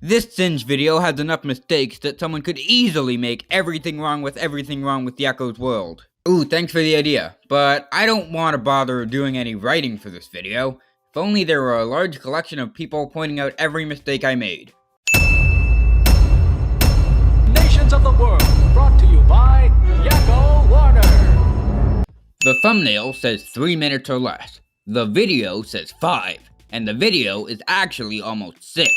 This Singe video has enough mistakes that someone could easily make everything wrong with Yakko's world. Ooh, thanks for the idea, but I don't want to bother doing any writing for this video. If only there were a large collection of people pointing out every mistake I made. Nations of the world, brought to you by Yakko Warner. The thumbnail says 3 minutes or less. The video says 5, and the video is actually almost 6.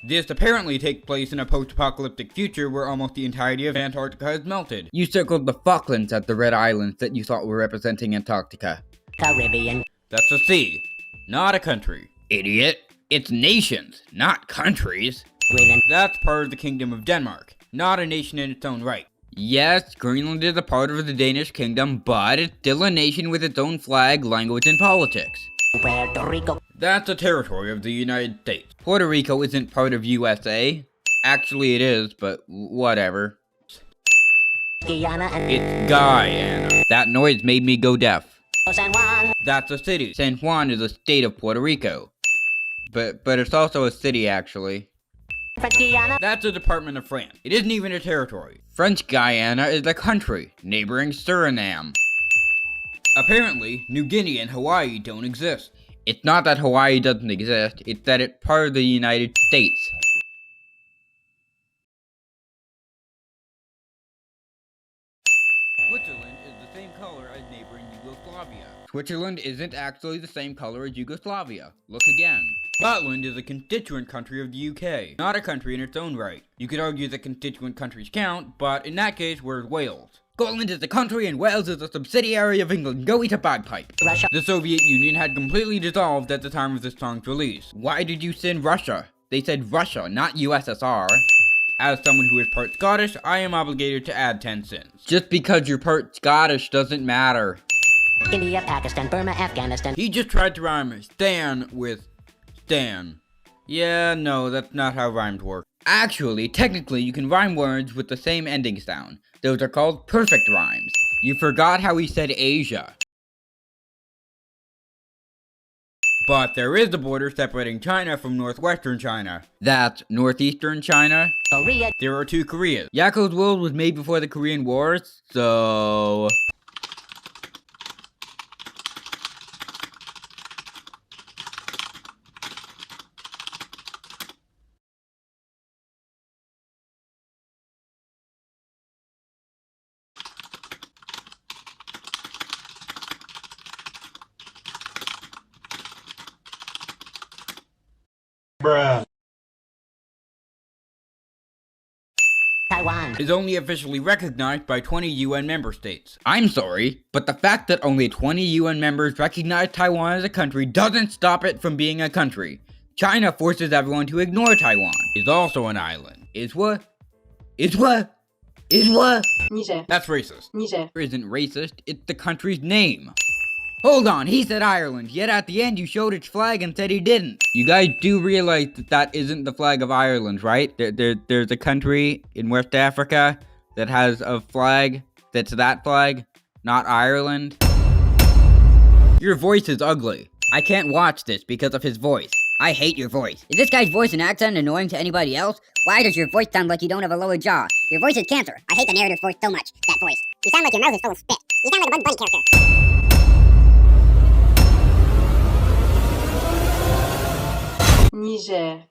This apparently takes place in a post-apocalyptic future where almost the entirety of Antarctica has melted. You circled the Falklands as the red islands that you thought were representing Antarctica. Caribbean. That's a sea, not a country. Idiot. It's nations, not countries. Greenland. That's part of the Kingdom of Denmark, not a nation in its own right. Yes, Greenland is a part of the Danish kingdom, but it's still a nation with its own flag, language, and politics. Puerto Rico. That's a territory of the United States. Puerto Rico isn't part of USA. Actually it is, but whatever. Guyana and It's Guyana. That noise made me go deaf. San Juan. That's a city. San Juan is a state of Puerto Rico. But it's also a city, actually. French Guiana. That's a department of France. It isn't even a territory. French Guyana is a country, neighboring Suriname. Apparently, New Guinea and Hawaii don't exist. It's not that Hawaii doesn't exist, it's that it's part of the United States. Switzerland is the same color as neighboring Yugoslavia. Switzerland isn't actually the same color as Yugoslavia. Look again. Scotland is a constituent country of the UK, not a country in its own right. You could argue that constituent countries count, but in that case, where's Wales? Scotland is a country and Wales is a subsidiary of England. Go eat a bagpipe. Russia. The Soviet Union had completely dissolved at the time of this song's release. Why did you send Russia? They said Russia, not USSR. As someone who is part Scottish, I am obligated to add 10 cents. Just because you're part Scottish doesn't matter. India, Pakistan, Burma, Afghanistan. He just tried to rhyme Stan with Stan. Yeah, no, that's not how rhymes work. Actually, technically, you can rhyme words with the same ending sound. Those are called perfect rhymes. You forgot how he said Asia. But there is a border separating China from northwestern China. That's northeastern China. Korea. There are 2 Koreas. Yakko's world was made before the Korean Wars, so... Bruh. Taiwan. is only officially recognized by 20 UN member states. I'm sorry, but the fact that only 20 UN members recognize Taiwan as a country doesn't stop it from being a country. China forces everyone to ignore Taiwan. It's also an island. Is what? Is what? Is what? Niger. That's racist. Niger. It isn't racist, it's the country's name. Hold on, he said Ireland, yet at the end you showed its flag and said he didn't. You guys do realize that that isn't the flag of Ireland, right? There's a country in West Africa that has a flag that's that flag, not Ireland. Your voice is ugly. I can't watch this because of his voice. I hate your voice. Is this guy's voice and accent annoying to anybody else? Why does your voice sound like you don't have a lower jaw? Your voice is cancer. I hate the narrator's voice so much. That voice. You sound like your mouth is full of spit. You sound like a Bugs Bunny character. Niger.